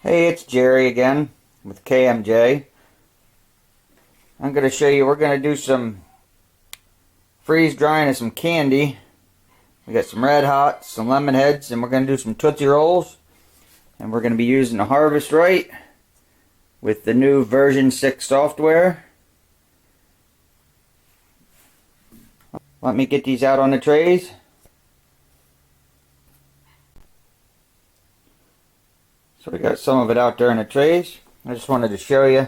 Hey, it's Jerry again with KMJ. I'm going to show you, we're going to do some freeze drying of some candy. We got some Red Hots, some Lemonheads, and we're going to do some Tootsie Rolls. And we're going to be using the Harvest Right with the new version 6 software. Let me get these out on the trays. So we got some of it out there in the trays. I just wanted to show you.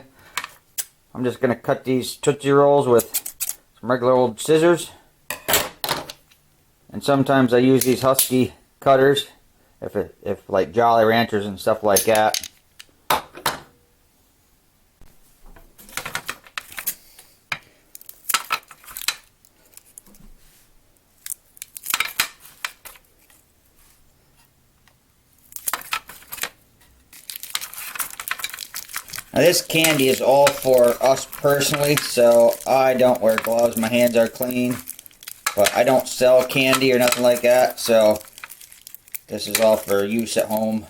I'm just going to cut these Tootsie Rolls with some regular old scissors. And sometimes I use these Husky cutters if like Jolly Ranchers and stuff like that. Now this candy is all for us personally, so I don't wear gloves. My hands are clean, but I don't sell candy or nothing like that, so this is all for use at home.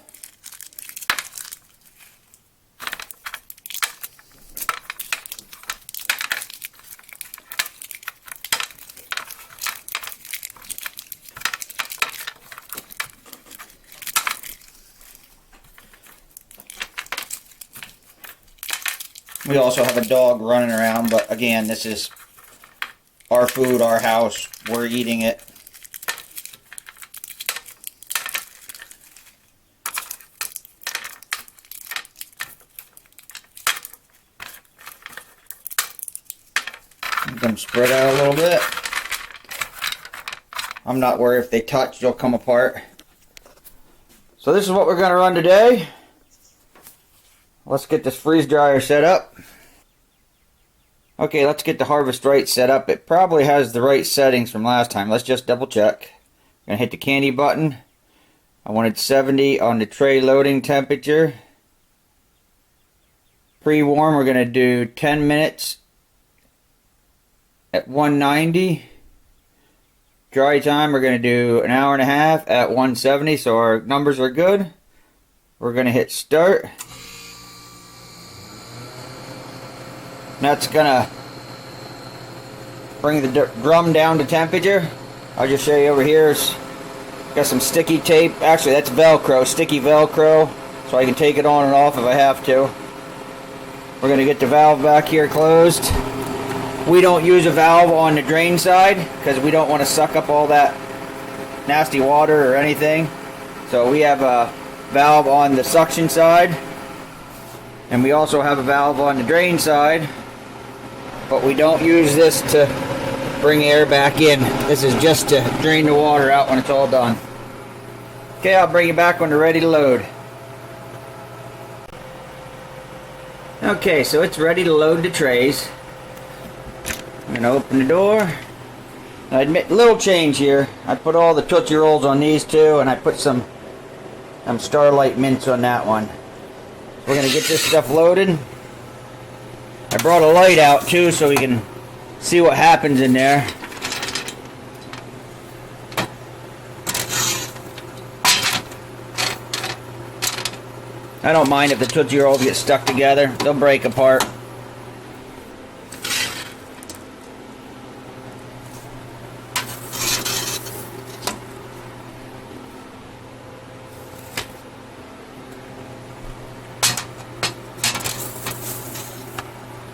We also have a dog running around, but again, this is our food, our house. We're eating it. Let them spread out a little bit. I'm not worried if they touch, they'll come apart. So this is what we're going to run today. Let's get this freeze dryer set up. Okay, let's get the Harvest Right set up. It probably has the right settings from last time. Let's just double check. I'm going to hit the candy button. I wanted 70 on the tray loading temperature. Pre-warm, we're going to do 10 minutes at 190. Dry time, we're going to do an hour and a half at 170. So our numbers are good. We're going to hit start. That's gonna bring the drum down to temperature. I'll just show you over here. Got some sticky tape. Actually, that's Velcro, sticky Velcro, so I can take it on and off if I have to. We're gonna get the valve back here closed. We don't use a valve on the drain side because we don't want to suck up all that nasty water or anything. So we have a valve on the suction side, and we also have a valve on the drain side. But we don't use this to bring air back in. This is just to drain the water out when it's all done. Okay, I'll bring you back when they're ready to load. Okay, so it's ready to load the trays. I'm going to open the door. I admit, little change here. I put all the Tootsie Rolls on these two, and I put some Starlight Mints on that one. We're going to get this stuff loaded. I brought a light out too so we can see what happens in there. I don't mind if the Tootsie Rolls get stuck together. They'll break apart.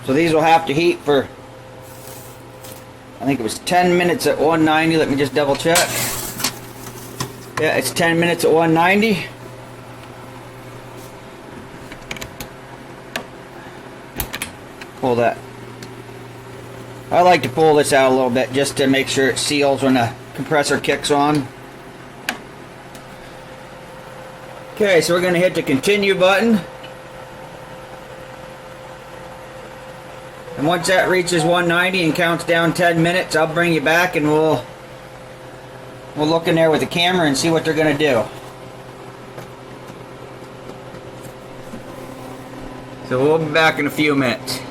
So these will have to heat for, I think it was 10 minutes at 190. Let me just double check. Yeah, it's 10 minutes at 190. Pull that. I like to pull this out a little bit just to make sure it seals when the compressor kicks on. Okay, so we're going to hit the continue button. And once that reaches 190 and counts down 10 minutes, I'll bring you back and we'll look in there with the camera and see what they're going to do. So we'll be back in a few minutes.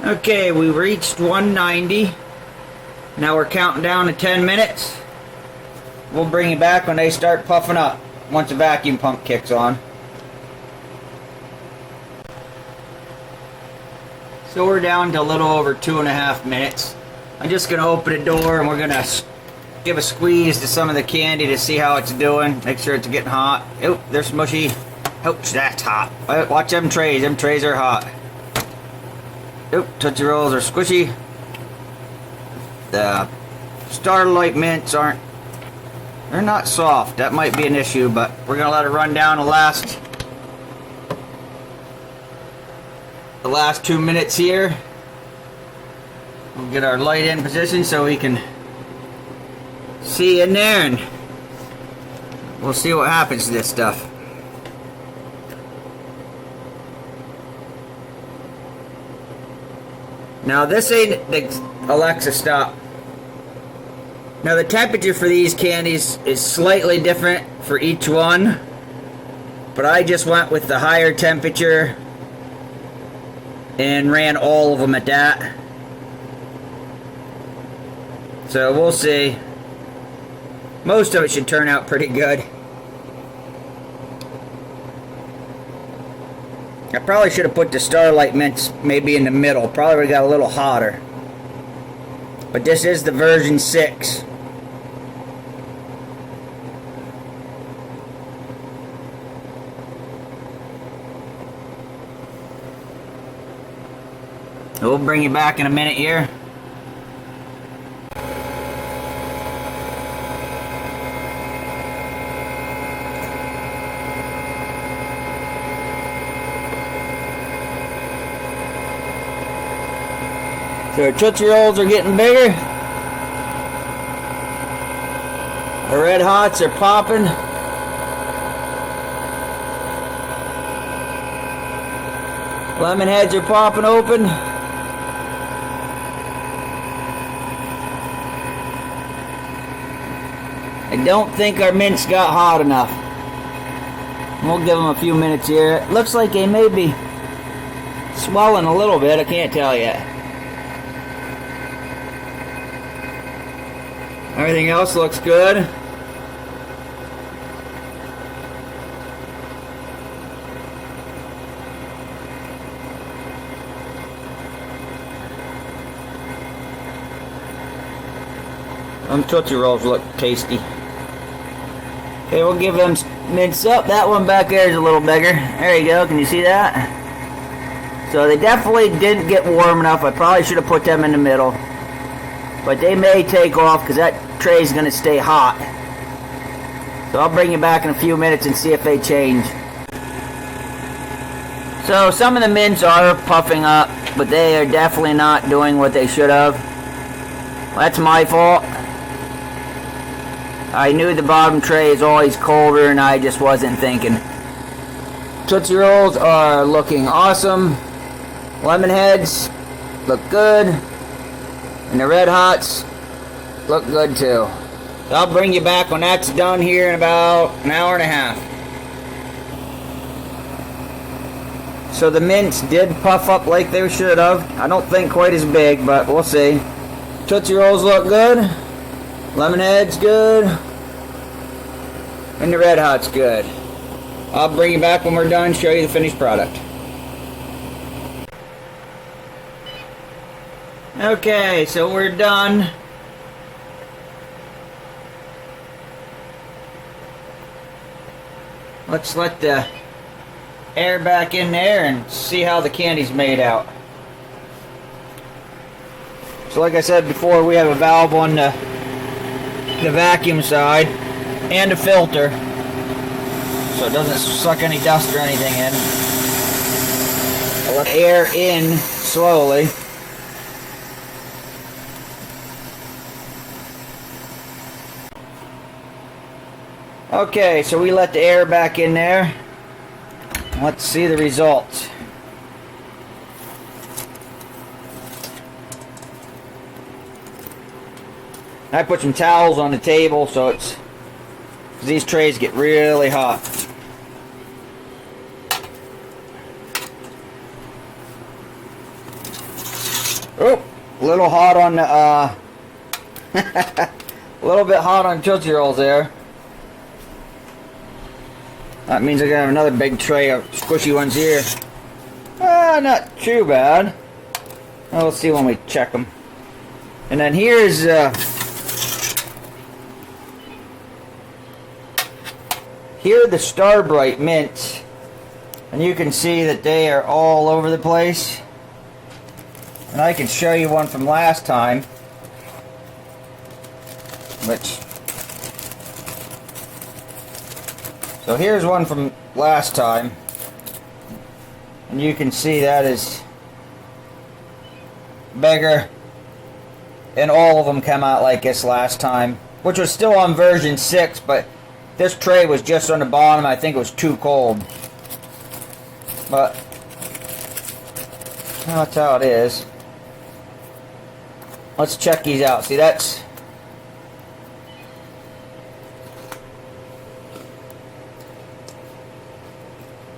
Okay, we reached 190. Now we're counting down to 10 minutes. We'll bring you back when they start puffing up, once the vacuum pump kicks on. So we're down to a little over 2.5 minutes. I'm just going to open the door and we're going to give a squeeze to some of the candy to see how it's doing. Make sure it's getting hot. Oh, they're smushy. Ouch, that's hot. Watch them trays. Them trays are hot. Oh, Tootsie Rolls are squishy. The Starlight Mints aren't... They're not soft. That might be an issue, but we're going to let it run down the last 2 minutes here. We'll get our light in position so we can see in there, and we'll see what happens to this stuff. Now this ain't the Alexa, stop. Now the temperature for these candies is slightly different for each one, but I just went with the higher temperature and ran all of them at that. So we'll see. Most of it should turn out pretty good. I probably should have put the Starlight Mints maybe in the middle. Probably would have got a little hotter. But this is the version 6. We'll bring you back in a minute here. So our Tootsie Rolls are getting bigger. Our Red Hots are popping. Lemonheads are popping open. I don't think our mints got hot enough. We'll give them a few minutes here. It looks like they may be swelling a little bit. I can't tell yet. Everything else looks good. Tootsie Rolls look tasty. Okay, we'll give them mints up. That one back there is a little bigger. There you go. Can you see that? So they definitely didn't get warm enough. I probably should have put them in the middle. But they may take off because that tray is going to stay hot. So I'll bring you back in a few minutes and see if they change. So some of the mints are puffing up, but they are definitely not doing what they should have. Well, that's my fault. I knew the bottom tray is always colder and I just wasn't thinking. Tootsie Rolls are looking awesome. Lemonheads look good. And the Red Hots look good too. So I'll bring you back when that's done here in about an hour and a half. So the mints did puff up like they should have. I don't think quite as big, but we'll see. Tootsie Rolls look good. Lemonhead's good. And the Red Hot's good. I'll bring you back when we're done, show you the finished product. Okay, so we're done. Let's let the air back in there and see how the candy's made out. So like I said before, we have a valve on the vacuum side and a filter so it doesn't suck any dust or anything in. I let air in slowly. Okay, so we let the air back in there. Let's see the results. I put some towels on the table so these trays get really hot. Oh, a little hot on the A little bit hot on Tootsie Rolls there. That means I gotta have another big tray of squishy ones here. Not too bad. Well, we'll see when we check them. And then here's here are the Starbright mints, and you can see that they are all over the place. And I can show you one from last time, so here's one from last time, and you can see that is bigger, and all of them come out like this last time, which was still on version 6, but this tray was just on the bottom. I think it was too cold, but that's how it is. Let's check these out. See, that's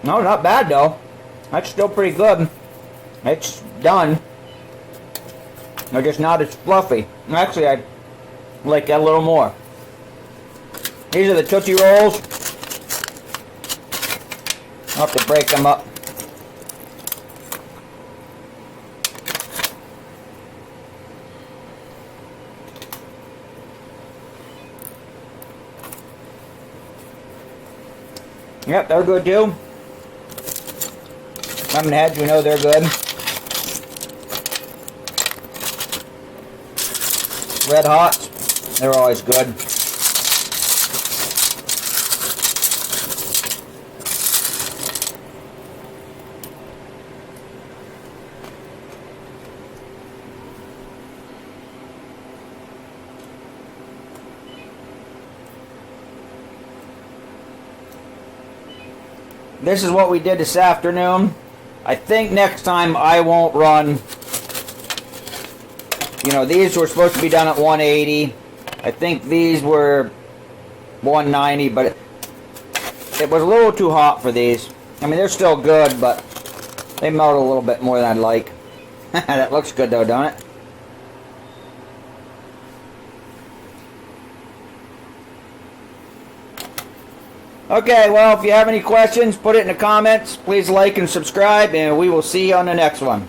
no, not bad though. That's still pretty good. It's done. They're just not as fluffy. Actually, I like that a little more. These are the Tootsie Rolls. I'll have to break them up. Yep, they're good too. Lemonheads, we know they're good. Red Hots, they're always good. This is what we did this afternoon. I think next time I won't run, you know, these were supposed to be done at 180. I think these were 190, but it was a little too hot for these. I mean, they're still good, but they melt a little bit more than I'd like. That looks good though, don't it? Okay, well, if you have any questions, put it in the comments. Please like and subscribe, and we will see you on the next one.